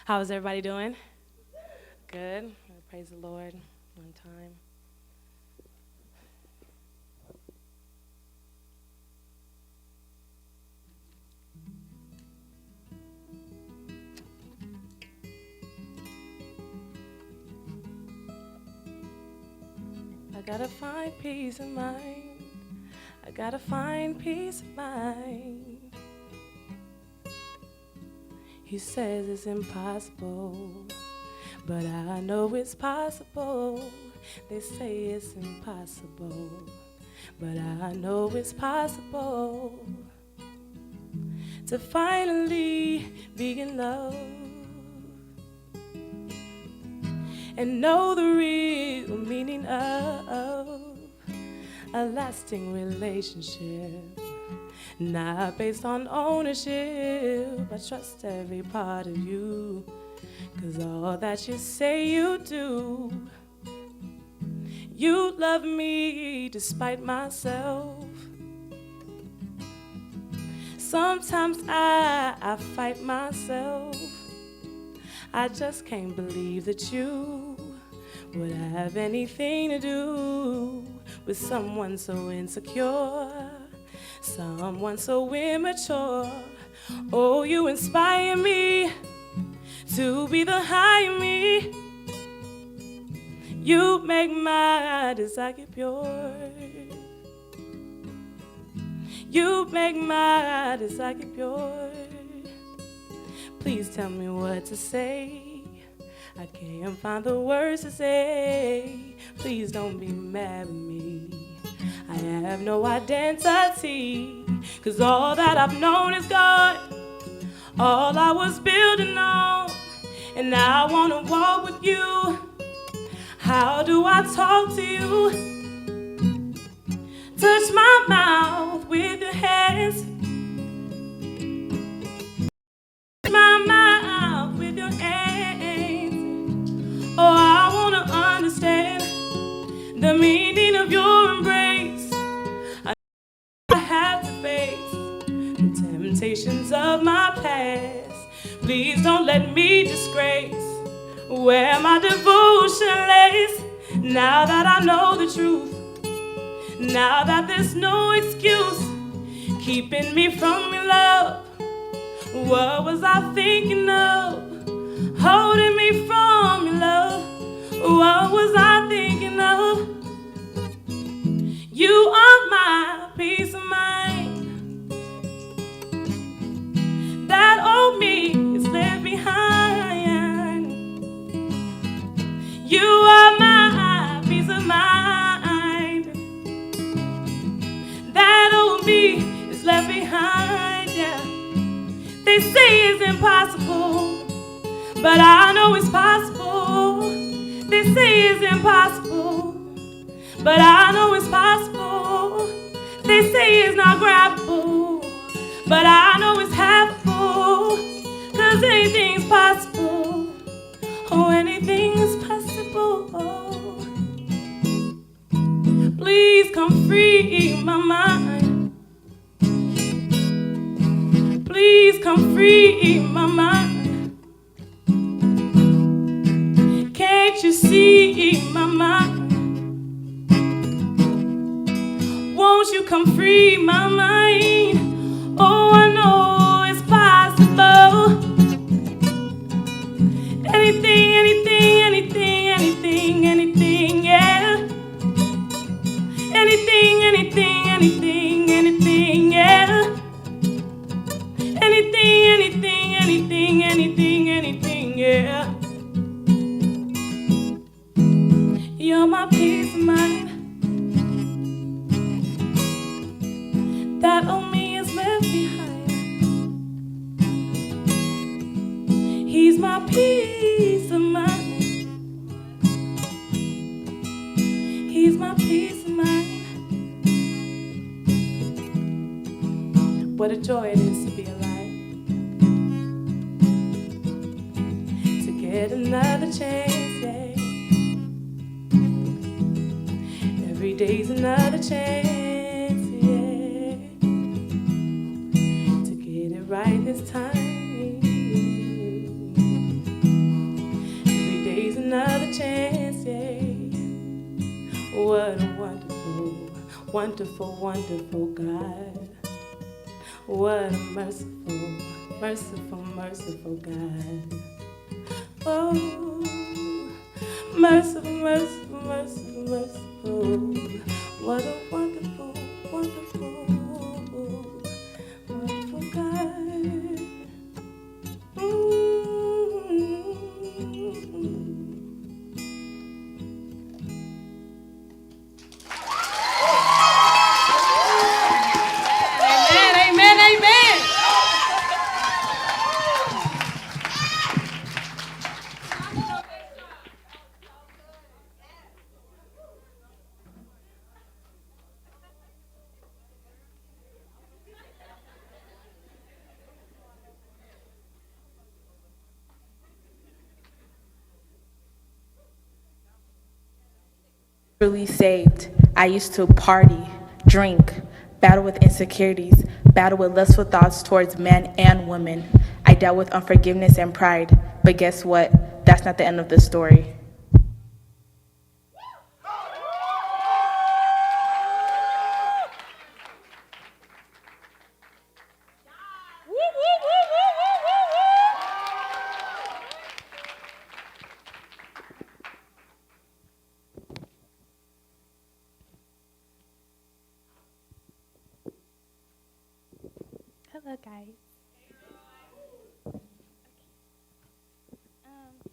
How is everybody doing? Good. Praise the Lord. One time. I gotta find peace of mind. I gotta find peace of mind. He says it's impossible, but I know it's possible. They say it's impossible, but I know it's possible to finally be in love and know the real meaning of a lasting relationship. Not based on ownership, I trust every part of you. 'Cause all that you say you do, you love me despite myself. Sometimes I fight myself. I just can't believe that you would have anything to do with someone so insecure, someone so immature. Oh, you inspire me to be the higher me. You make my desire pure. You make my desire pure. Please tell me what to say. I can't find the words to say. Please don't be mad with me. I have no identity, 'cause all that I've known is God, all I was building on. And now I wanna walk with you. How do I talk to you? Touch my mouth with your hands. Touch my mouth with your hands. Oh, I wanna understand the meaning of your embrace. I have to face the temptations of my past. Please don't let me disgrace where my devotion lays. Now that I know the truth, now that there's no excuse keeping me from your love. What was I thinking of, holding me from your love? What was I thinking of? You are my peace of mind. That old me is left behind. You are my peace of mind. That old me is left behind, yeah. They say it's impossible, but I know it's possible. They say it's impossible, but I know it's possible. They say it's not grabbable, but I know it's happable. 'Cause anything's possible. Oh, anything's possible. Please come free my mind. Please come free my mind. Can't you see my mind? Won't you come free my mind? Oh, I know it's possible. Anything, anything, anything, anything, anything, yeah. Anything, anything, anything, anything, yeah. Anything, anything, anything, anything, anything, yeah. You're my peace of mind. That old me is left behind. He's my peace of mind. He's my peace of mind. What a joy it is to be alive, to get another chance, yeah. Every day's another chance, yeah, to get it right this time. What a wonderful, wonderful, wonderful God. What a merciful, merciful, merciful God. Oh, merciful, merciful, merciful, merciful. What a wonderful, wonderful, wonderful God. Amen, amen, amen. Truly saved. I used to party, drink, battle with insecurities, battle with lustful thoughts towards men and women. I dealt with unforgiveness and pride. But guess what? That's not the end of the story. Hello, guys.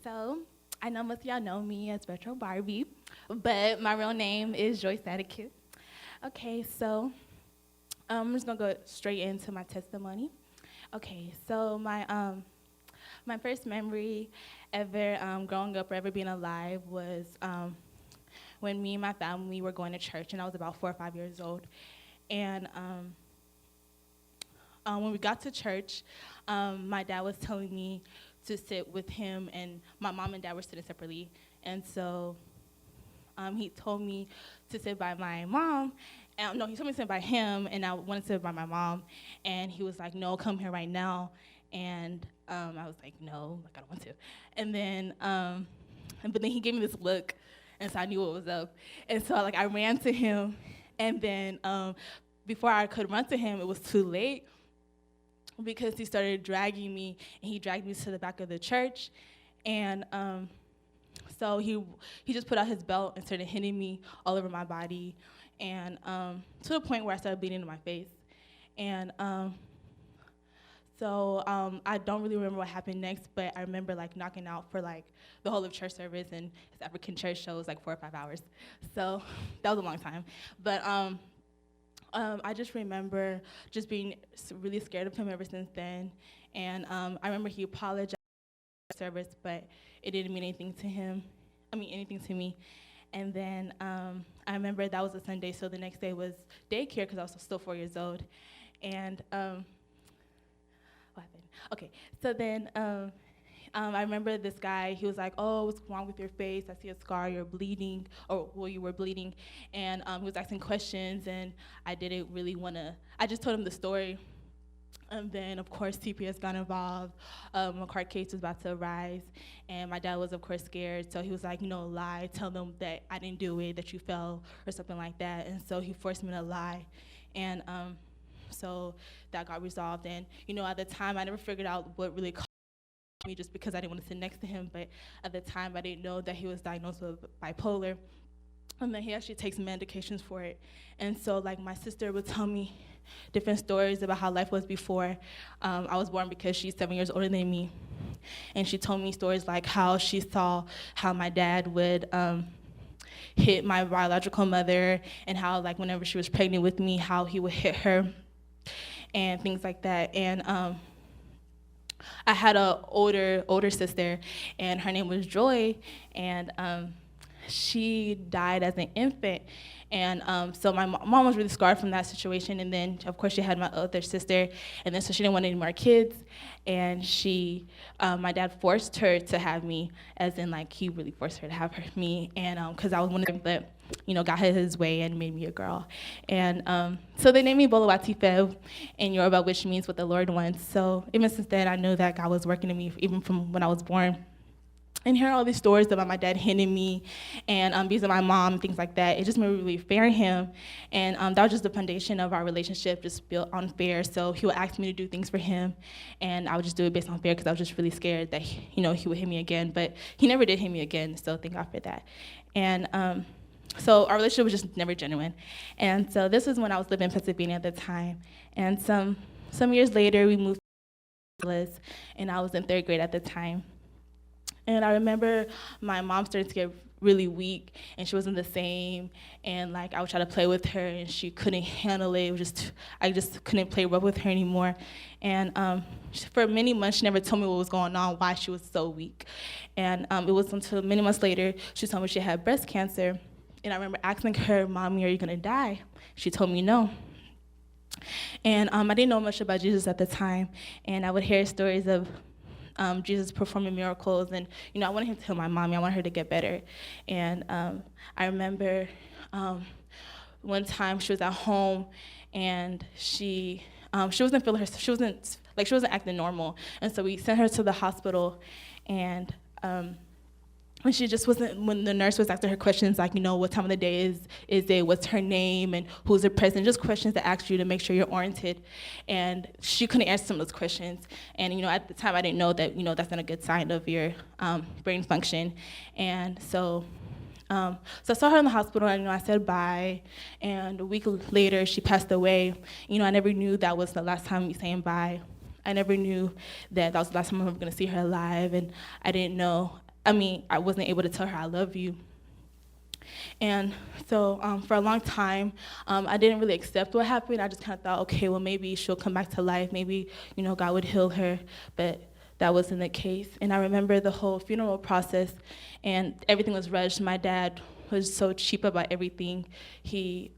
So, I know most of y'all know me as Retro Barbie, but my real name is Joyce Atticus. Okay, so I'm just gonna go straight into my testimony. Okay, so my first memory ever growing up or ever being alive was when me and my family were going to church, and I was about 4 or 5 years old. And when we got to church, my dad was telling me to sit with him, and my mom and dad were sitting separately. And so he told me to sit by my mom. No, he told me to sit by him, and I wanted to sit by my mom. And he was like, no, come here right now. And I was like, no, like I don't want to. And then, but then he gave me this look, and so I knew what was up. And so I ran to him, and then before I could run to him, it was too late, because he started dragging me, and he dragged me to the back of the church. And so he just put out his belt and started hitting me all over my body, and to the point where I started bleeding in my face. And so I don't really remember what happened next, but I remember knocking out for the whole of church service, and his African church show was 4 or 5 hours. So that was a long time. But I just remember just being really scared of him ever since then. And I remember he apologized for service, but it didn't mean anything to him. Anything to me. And then I remember that was a Sunday, so the next day was daycare because I was still 4 years old. And what happened? Okay, so then I remember this guy, he was like, oh, what's wrong with your face? I see a scar, you're bleeding, or well, you were bleeding. And he was asking questions, and I didn't really want to, I just told him the story. And then, of course, CPS got involved. A court case was about to arise, and my dad was, of course, scared. So he was like, no, lie, tell them that I didn't do it, that you fell, or something like that. And so he forced me to lie. And so that got resolved. And, at the time, I never figured out what really caused me, just because I didn't want to sit next to him. But at the time, I didn't know that he was diagnosed with bipolar, and that he actually takes medications for it. And so, my sister would tell me different stories about how life was before I was born, because she's 7 years older than me. And she told me stories like how she saw how my dad would hit my biological mother, and how whenever she was pregnant with me, how he would hit her and things like that. And I had an older sister, and her name was Joy, and she died as an infant. And so my mom was really scarred from that situation. And then, of course, she had my other sister, and then so she didn't want any more kids. And my dad forced her to have me, as in he really forced her to have me. And because I was one of them, but God had his way and made me a girl. And so they named me Bolawatife in Yoruba, which means what the Lord wants. So even since then, I knew that God was working in me, even from when I was born. And hearing all these stories about my dad hitting me and abusing my mom and things like that, it just made me really fear him. And that was just the foundation of our relationship, just built on fear. So he would ask me to do things for him, and I would just do it based on fear because I was just really scared that he would hit me again. But he never did hit me again, so thank God for that. And so our relationship was just never genuine. And so this was when I was living in Pennsylvania at the time. And some years later, we moved to Los Angeles, and I was in 3rd grade at the time. And I remember my mom started to get really weak, and she wasn't the same. And like I would try to play with her, and she couldn't handle it. I just couldn't play rough with her anymore. And for many months, she never told me what was going on, why she was so weak. And it was until many months later, she told me she had breast cancer. And I remember asking her, "Mommy, are you gonna die?" She told me no. And I didn't know much about Jesus at the time, and I would hear stories of Jesus performing miracles, and I wanted him to heal my mommy. I wanted her to get better. And I remember one time she was at home, and she wasn't feeling her. She wasn't acting normal, and so we sent her to the hospital, and when she just wasn't, when the nurse was asking her questions like, what time of the day is it, what's her name, and who's the president, just questions that ask you to make sure you're oriented. And she couldn't answer some of those questions. And at the time I didn't know that, that's not a good sign of your brain function. And so I saw her in the hospital, and I said bye. And a week later, she passed away. I never knew that was the last time we saying bye. I never knew that was the last time I was going to see her alive, and I didn't know. I wasn't able to tell her I love you. And so for a long time, I didn't really accept what happened. I just kind of thought, okay, well, maybe she'll come back to life. Maybe, God would heal her. But that wasn't the case. And I remember the whole funeral process, and everything was rushed. My dad was so cheap about everything. He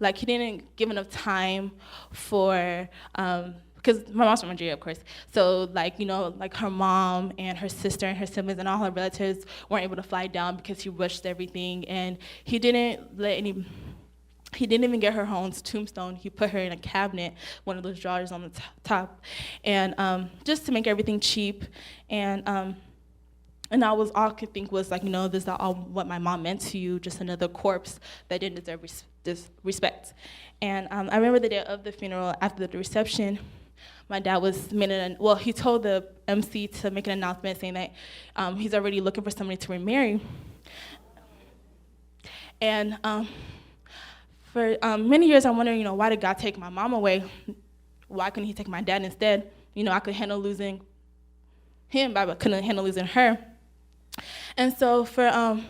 didn't give enough time for, because my mom's from Nigeria, of course. So her mom and her sister and her siblings and all her relatives weren't able to fly down because he rushed everything. And he didn't even get her own tombstone. He put her in a cabinet, one of those drawers on the top, and just to make everything cheap. And all I could think was this is all what my mom meant to you, just another corpse that didn't deserve respect. And I remember the day of the funeral, after the reception, my dad he told the MC to make an announcement saying that he's already looking for somebody to remarry. And for many years, I'm wondering, why did God take my mom away? Why couldn't he take my dad instead? I could handle losing him, but I couldn't handle losing her. And so for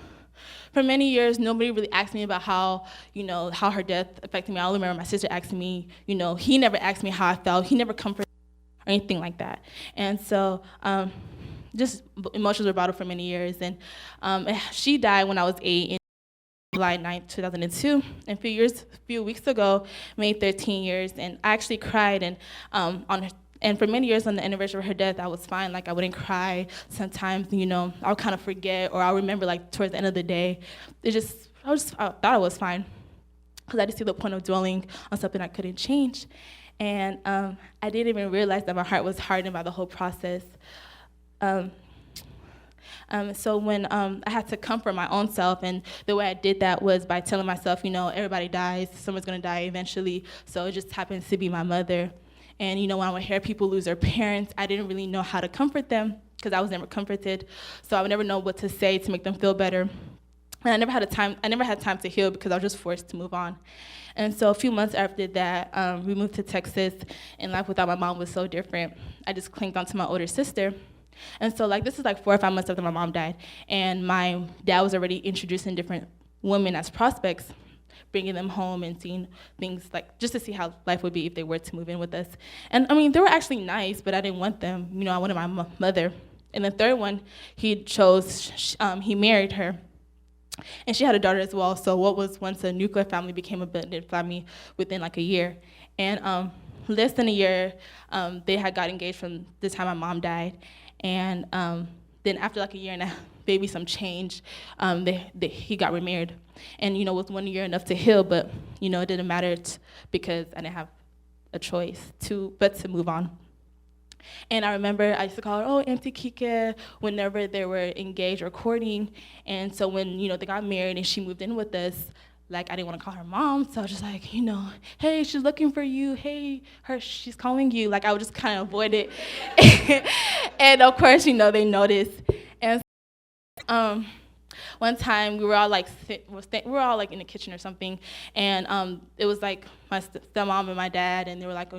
many years, nobody really asked me about how her death affected me. I only remember my sister asking me, he never asked me how I felt. He never comforted me or anything like that. And so just emotions were bottled for many years. And she died when I was 8 in July 9th, 2002. And a few weeks ago, made 13 years. And I actually cried, and and for many years on the anniversary of her death, I was fine. I wouldn't cry. Sometimes, I'll kind of forget, or I'll remember towards the end of the day. I thought I was fine, because I didn't see the point of dwelling on something I couldn't change. And I didn't even realize that my heart was hardened by the whole process. So when I had to comfort my own self, and the way I did that was by telling myself, everybody dies, someone's gonna die eventually, so it just happens to be my mother. And when I would hear people lose their parents, I didn't really know how to comfort them, because I was never comforted. So I would never know what to say to make them feel better. And I never had time to heal, because I was just forced to move on. And so a few months after that, we moved to Texas, and life without my mom was so different. I just clinged onto my older sister. And so this is 4 or 5 months after my mom died, and my dad was already introducing different women as prospects, bringing them home and seeing things just to see how life would be if they were to move in with us. And they were actually nice, but I didn't want them. I wanted my mother. And the third one, he married her. And she had a daughter as well, so what was once a nuclear family became a blended family within a year. And less than a year, they had got engaged from the time my mom died. And then after a year and a half, maybe some change, he got remarried. And was 1 year enough to heal, but it didn't matter because I didn't have a choice but to move on. And I remember I used to call her, oh, Auntie Kike, whenever they were engaged or courting. And so when, they got married and she moved in with us, like, I didn't want to call her mom, so I was just like, hey, she's looking for you. Hey, she's calling you. Like, I would just kind of avoid it. And of course, they noticed. And one time we were all like we were all like in the kitchen or something, and it was like my stepmom and my dad, and they were like,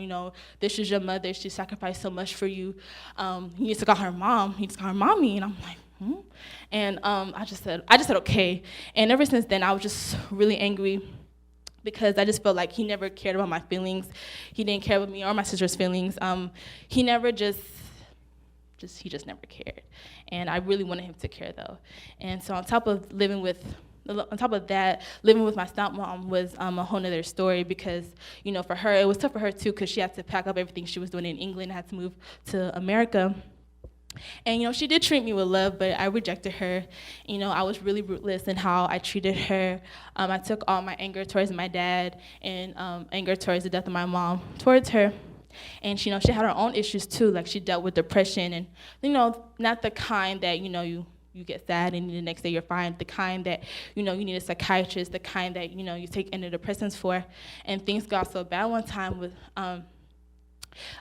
this is your mother. She sacrificed so much for you. You need to call her mom. You need to call her mommy. And I'm like, and I just said okay. And ever since then, I was just really angry because I just felt like he never cared about my feelings. He didn't care about me or my sister's feelings. He never he just never cared. And I really wanted him to care, though. And so on top of that, living with my stepmom was a whole nother story because, for her, it was tough for her, too, because she had to pack up everything she was doing in England and had to move to America. And, she did treat me with love, but I rejected her. I was really ruthless in how I treated her. I took all my anger towards my dad and anger towards the death of my mom towards her. And she had her own issues too, like she dealt with depression and, not the kind that, you get sad and the next day you're fine, the kind that, you need a psychiatrist, the kind that, you take antidepressants for. And things got so bad one time with,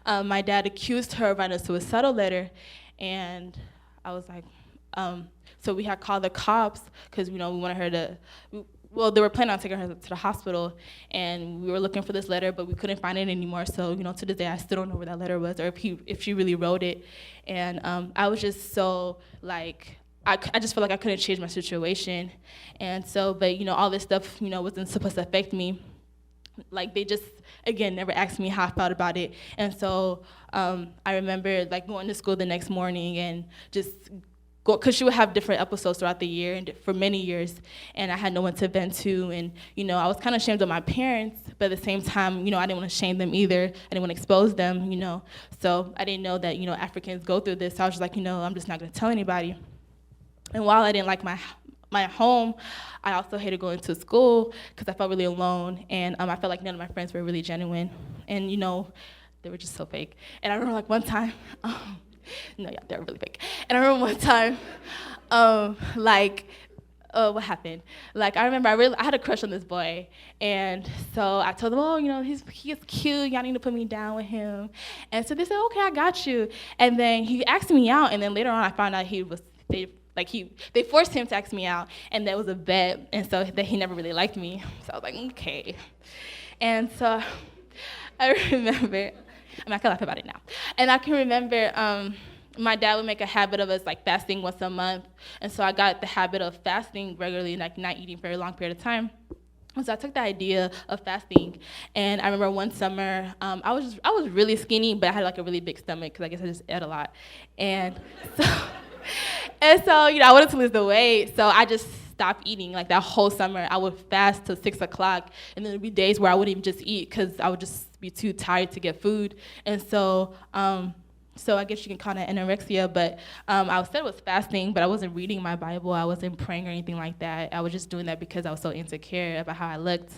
my dad accused her of writing a suicidal letter, and I was like, so we had called the cops because, we wanted her to, well, they were planning on taking her to the hospital, and we were looking for this letter, but we couldn't find it anymore. So, to this day, I still don't know where that letter was or if she really wrote it. And I was just so, like, I just felt like I couldn't change my situation. And so, but, all this stuff, wasn't supposed to affect me. Like, they just, again, never asked me how I felt about it. And so I remember, like, going to school the next morning and just because she would have different episodes throughout the year and for many years, and I had no one to vent to, and I was kind of ashamed of my parents, but at the same time, I didn't want to shame them either. I didn't want to expose them, so I didn't know that Africans go through this. So I was just like, I'm just not going to tell anybody. And while I didn't like my home, I also hated going to school because I felt really alone, and I felt like none of my friends were really genuine, and they were just so fake. And I remember like one time. No, yeah, they're really fake. And I remember one time, what happened? Like, I remember I had a crush on this boy, and so I told them, oh, he's cute, y'all need to put me down with him. And so they said, okay, I got you. And then he asked me out, and then later on I found out they forced him to ask me out, and that was a bet, and so that he never really liked me. So I was like, okay. And so I remember, I can laugh about it now. And I can remember my dad would make a habit of us like fasting once a month. And so I got the habit of fasting regularly, like not eating for a long period of time. And so I took the idea of fasting. And I remember one summer, I was really skinny, but I had like a really big stomach because I guess I just ate a lot. And so, I wanted to lose the weight. So I just stopped eating. Like that whole summer, I would fast till 6 o'clock. And then there'd be days where I wouldn't even just eat because I would just be too tired to get food. And so I guess you can call that anorexia, but I said it was fasting, but I wasn't reading my Bible, I wasn't praying or anything like that. I was just doing that because I was so insecure about how I looked.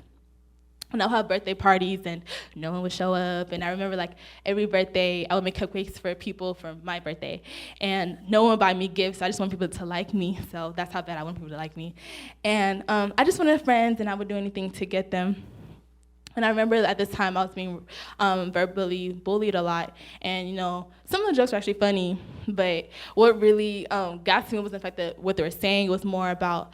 And I would have birthday parties and no one would show up. And I remember like every birthday, I would make cupcakes for people for my birthday. And no one would buy me gifts. I just want people to like me. So that's how bad I want people to like me. And I just wanted friends, and I would do anything to get them. And I remember at this time I was being verbally bullied a lot. And, some of the jokes were actually funny, but what really got to me wasn't the fact that what they were saying. It was more about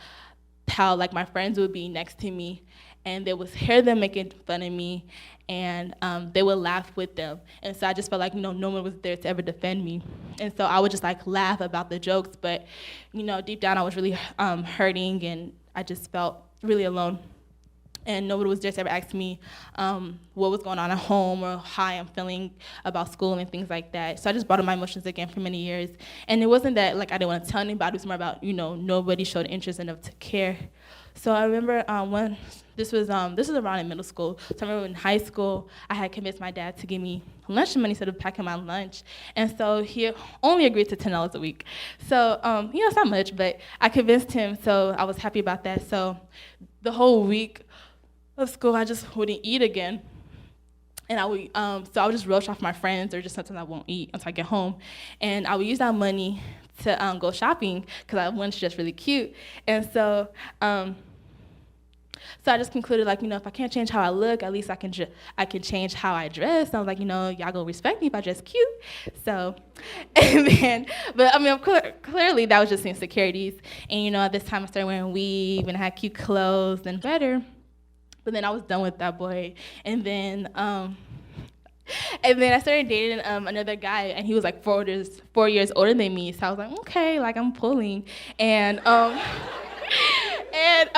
how, like, my friends would be next to me, and they would hear them making fun of me, and they would laugh with them. And so I just felt like, no one was there to ever defend me. And so I would just, like, laugh about the jokes, but, deep down I was really hurting, and I just felt really alone. And nobody was there to ever ask me what was going on at home or how I'm feeling about school and things like that. So I just bottled my emotions again for many years. And it wasn't that like I didn't want to tell anybody. It was more about, nobody showed interest enough to care. So I remember when this was around in middle school. So I remember in high school, I had convinced my dad to give me lunch money instead of packing my lunch. And so he only agreed to $10 a week. So, it's not much, but I convinced him, so I was happy about that. So the whole week of school, I just wouldn't eat again. And I would, so I would just roach off my friends, or just sometimes I won't eat until I get home. And I would use that money to go shopping, because I wanted to just really cute. And so, so I just concluded, like, if I can't change how I look, at least I can change how I dress. I was like, y'all gonna respect me if I dress cute. So, and then, but I mean, clearly that was just insecurities. And at this time I started wearing weave and I had cute clothes and better. But then I was done with that boy. And then I started dating another guy, and he was like 4 years older than me. So I was like, okay, like I'm pulling. And but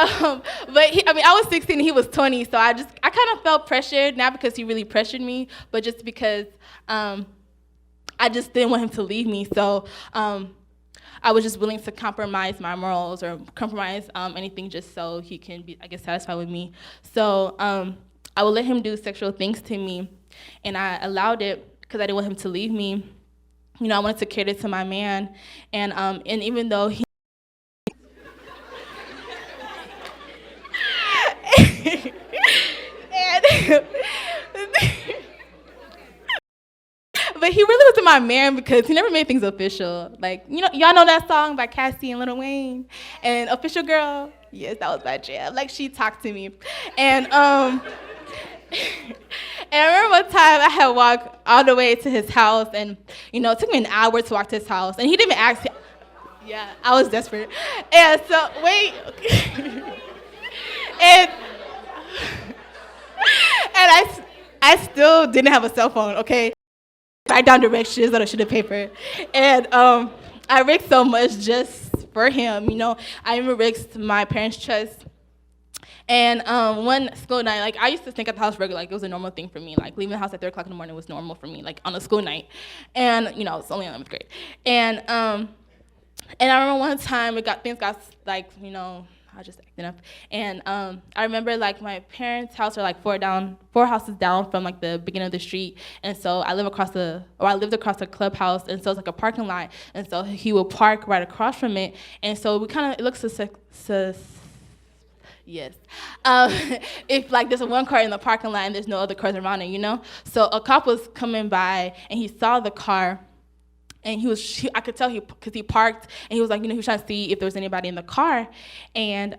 I was 16 and he was 20, so I kind of felt pressured, not because he really pressured me, but just because I just didn't want him to leave me. So I was just willing to compromise my morals, or compromise anything, just so he can be, I guess, satisfied with me. So I would let him do sexual things to me, and I allowed it because I didn't want him to leave me. I wanted to cater to my man, and even though he but he really wasn't my man because he never made things official. Like, y'all know that song by Cassie and Lil Wayne, and Official Girl? Yes, that was my jam. Like, she talked to me. And and I remember one time I had walked all the way to his house, and it took me an hour to walk to his house, and he didn't even ask. Yeah, I was desperate. And so, wait. and I still didn't have a cell phone, okay? Write down directions on a sheet of paper. And I risked so much just for him, I even risked my parents' trust. And one school night, like, I used to think at the house regular, like, it was a normal thing for me. Like, leaving the house at 3 o'clock in the morning was normal for me, like, on a school night. And, it's only in 11th grade. And I remember one time things got, like, I was just acting up. And I remember, like, my parents' house are like 4 houses down from, like, the beginning of the street. And so I lived across the clubhouse, and so it's like a parking lot. And so he would park right across from it. And so it looks yes. If, like, there's one car in the parking lot and there's no other cars around it, So a cop was coming by, and he saw the car. And I could tell because he parked, and he was like, he was trying to see if there was anybody in the car. And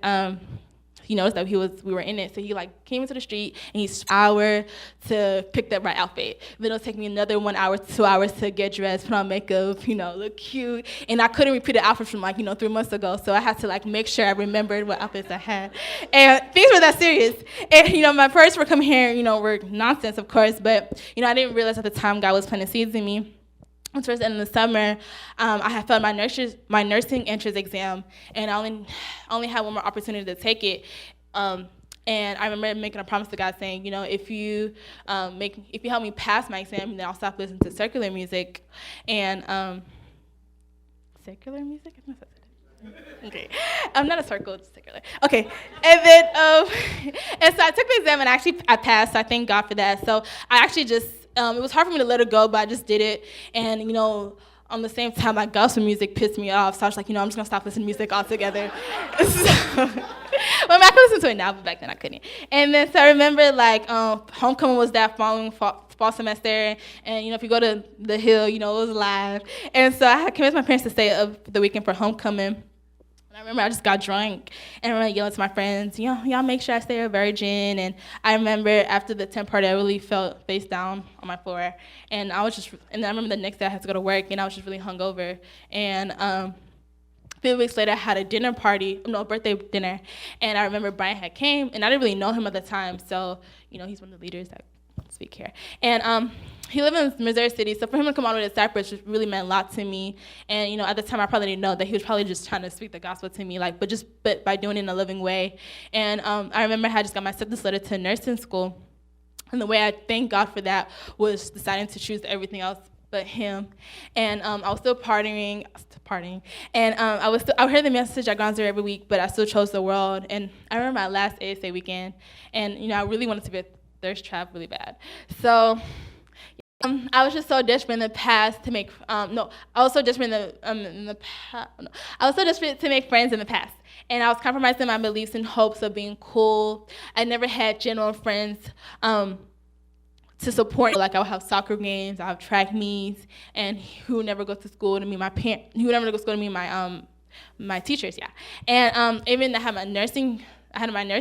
he noticed that we were in it. So he, like, came into the street, and he hour to pick the right outfit. Then it'll take me another 1 hour, 2 hours to get dressed, put on makeup, look cute. And I couldn't repeat the outfit from, like, 3 months ago. So I had to, like, make sure I remembered what outfits I had. And things were that serious. And, my parents were coming here, were nonsense, of course. But, I didn't realize at the time God was planting seeds in me. Towards the end of the summer, I had failed my nursing entrance exam, and I only had one more opportunity to take it. And I remember making a promise to God, saying, if you help me pass my exam, then I'll stop listening to secular music. And secular music? I think that's it. Okay, I'm not a circle, it's secular. Okay, and then and so I took the exam, and I passed. So I thank God for that. So I actually just. It was hard for me to let it go, but I just did it. And, on the same time, like, gospel music pissed me off. So I was like, I'm just going to stop listening to music altogether. I could listen to it now, but back then I couldn't. And then, so I remember, like, homecoming was that following fall semester. And, if you go to the Hill, it was live. And so I had convinced my parents to stay up the weekend for homecoming. And I remember I just got drunk, and I remember yelling to my friends, y'all make sure I stay a virgin. And I remember after the tent party, I really felt face down on my floor. And I remember the next day I had to go to work, and I was just really hungover. And a few weeks later, I had a birthday dinner. And I remember Brian had came, and I didn't really know him at the time. So, he's one of the leaders that speak here. And he lived in Missouri City, so for him to come all the way to Cypress just really meant a lot to me. And at the time, I probably didn't know that he was probably just trying to speak the gospel to me, but by doing it in a living way. And I remember I had just got my acceptance letter to nursing school, and the way I thank God for that was deciding to choose everything else but him. And I was still partying, and I would hear the message at GroundZero every week, but I still chose the world. And I remember my last ASA weekend, and I really wanted to be a thirst trap really bad. So. I was just so desperate in the past to make I was so desperate I was so desperate to make friends in the past, and I was compromising my beliefs in hopes of being cool. I never had genuine friends to support. Like, I would have soccer games, I have track meets, and he would never go to school to meet he would never go to school to meet my teachers, yeah. And even I had my nurse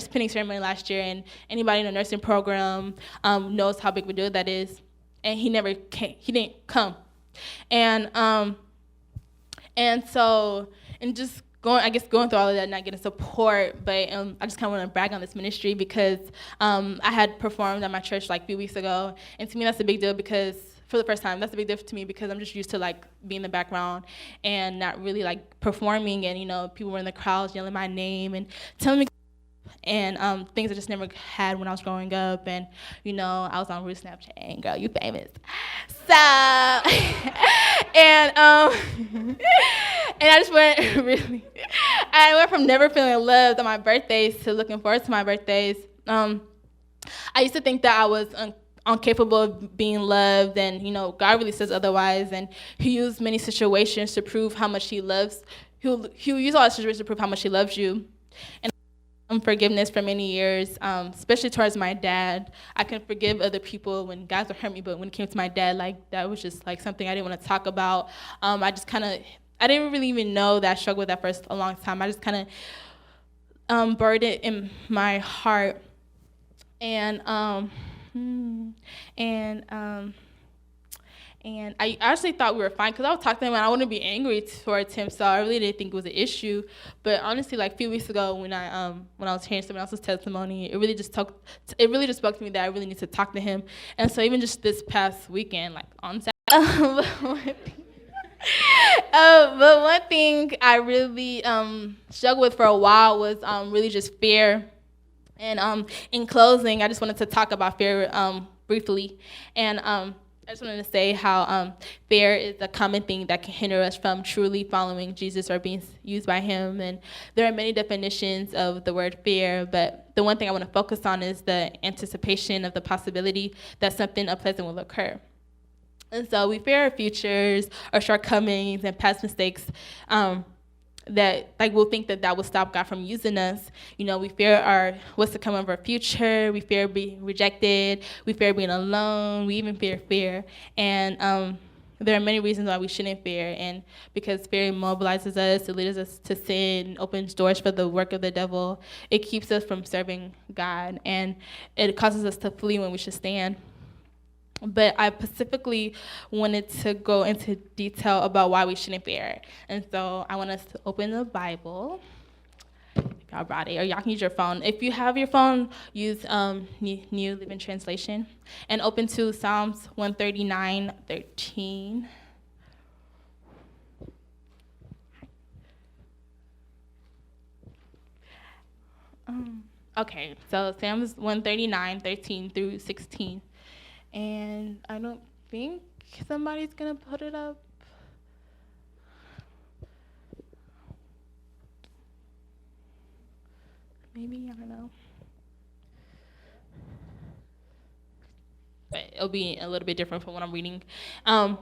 pinning ceremony last year, and anybody in the nursing program knows how big of a deal that is. And he never came. He didn't come. And just going through all of that, not getting support, but I just kind of want to brag on this ministry because I had performed at my church like a few weeks ago, and to me that's a big deal because for the first time, that's a big deal to me because I'm just used to like being in the background and not really like performing, and people were in the crowds yelling my name and telling me and things I just never had when I was growing up, and I was on Ruth Snapchat, and girl, you famous. So and I just went I went from never feeling loved on my birthdays to looking forward to my birthdays. I used to think that I was incapable of being loved, and God really says otherwise, and he used many situations to prove how much he loves. He'll use all the situations to prove how much he loves you. And unforgiveness for many years, especially towards my dad. I can forgive other people when guys would hurt me, but when it came to my dad, like that was just like something I didn't want to talk about. I didn't really even know that I struggled with that for a long time. I just kind of buried it in my heart, and I actually thought we were fine because I would talk to him and I wouldn't be angry towards him, so I really didn't think it was an issue. But honestly, like a few weeks ago when I was hearing someone else's testimony, it really just spoke to me that I really need to talk to him. And so even just this past weekend, like on Saturday, but one thing I really struggled with for a while was really just fear. And in closing, I just wanted to talk about fear briefly. And I just wanted to say how fear is a common thing that can hinder us from truly following Jesus or being used by him. And there are many definitions of the word fear, but the one thing I want to focus on is the anticipation of the possibility that something unpleasant will occur. And so we fear our futures, our shortcomings, and past mistakes that we'll think that will stop God from using us. We fear what's to come of our future. We fear being rejected. We fear being alone. We even fear fear. And there are many reasons why we shouldn't fear. And because fear immobilizes us, it leads us to sin, opens doors for the work of the devil. It keeps us from serving God, and it causes us to flee when we should stand. But I specifically wanted to go into detail about why we shouldn't fear. And so I want us to open the Bible. Y'all brought it, or y'all can use your phone. If you have your phone, use New Living Translation. And open to Psalms 139:13. Okay, so Psalms 139:13 through 16. And I don't think somebody's gonna put it up. Maybe, I don't know. But it'll be a little bit different from what I'm reading. Psalms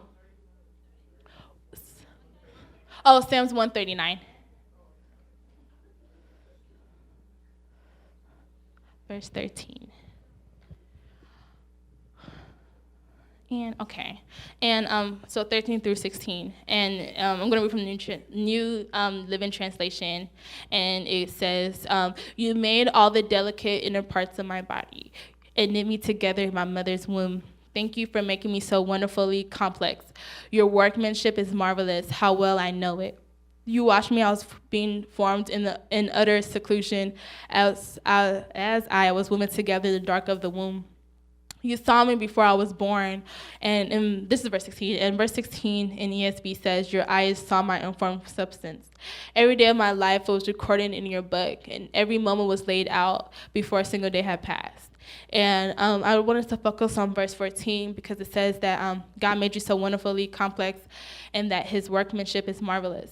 139. Verse 13. So 13 through 16, and I'm going to read from the New Living Translation, and it says, "You made all the delicate inner parts of my body, and knit me together in my mother's womb. Thank you for making me so wonderfully complex. Your workmanship is marvelous. How well I know it. You watched me. I was being formed in utter seclusion, as I was woven together in the dark of the womb. You saw me before I was born." And this is verse 16. And verse 16 in ESV says, "Your eyes saw my unformed substance. Every day of my life was recorded in your book, and every moment was laid out before a single day had passed." And I wanted to focus on verse 14 because it says that God made you so wonderfully complex and that his workmanship is marvelous.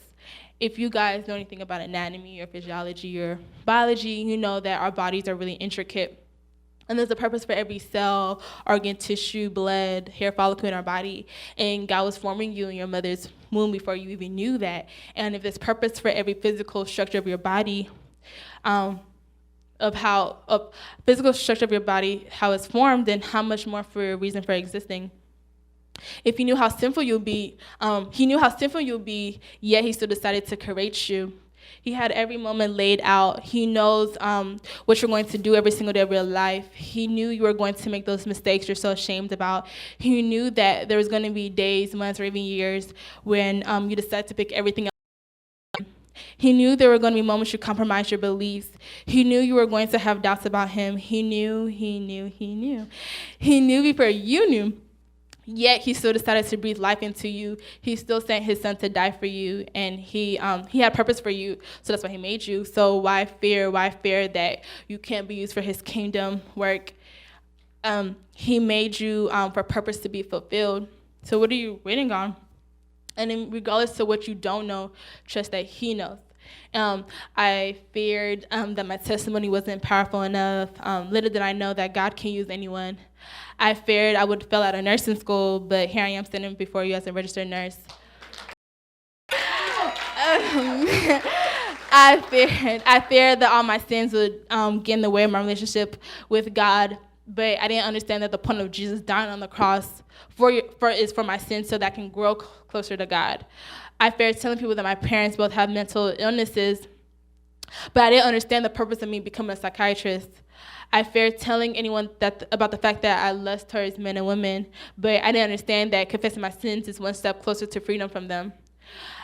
If you guys know anything about anatomy or physiology or biology, you know that our bodies are really intricate. And there's a purpose for every cell, organ, tissue, blood, hair follicle in our body. And God was forming you in your mother's womb before you even knew that. And if there's purpose for every physical structure of your body, of how of physical structure of your body, how it's formed, then how much more for a reason for existing. If he knew how sinful you'll be, yet he still decided to create you. He had every moment laid out. He knows what you're going to do every single day of your life. He knew you were going to make those mistakes you're so ashamed about. He knew that there was going to be days, months, or even years when you decide to pick everything else. He knew there were going to be moments you compromised your beliefs. He knew you were going to have doubts about him. He knew. He knew before you knew. Yet he still decided to breathe life into you. He still sent his son to die for you, and he had purpose for you, so that's why he made you. So why fear? Why fear that you can't be used for his kingdom work? He made you for purpose to be fulfilled. So what are you waiting on? And then regardless to what you don't know, trust that he knows. I feared that my testimony wasn't powerful enough. Little did I know that God can use anyone. I feared I would fail out of nursing school, but here I am standing before you as a registered nurse. I feared that all my sins would get in the way of my relationship with God, but I didn't understand that the point of Jesus dying on the cross is for my sins so that I can grow closer to God. I feared telling people that my parents both have mental illnesses, but I didn't understand the purpose of me becoming a psychiatrist. I feared telling anyone about the fact that I lust towards men and women, but I didn't understand that confessing my sins is one step closer to freedom from them.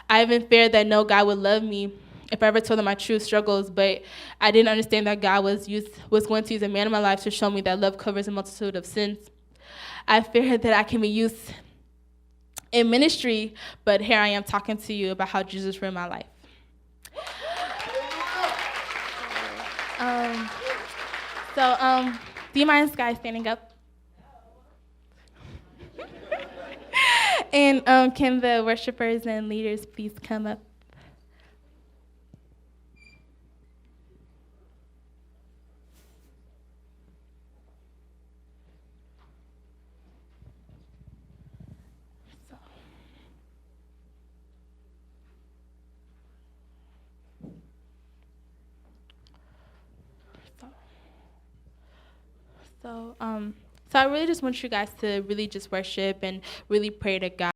I even feared that no God would love me if I ever told them my true struggles, but I didn't understand that God was going to use a man in my life to show me that love covers a multitude of sins. I feared that I can be used in ministry, but here I am talking to you about how Jesus ruined my life. Do you mind guys standing up? And can the worshipers and leaders please come up? So I really just want you guys to really just worship and really pray to God.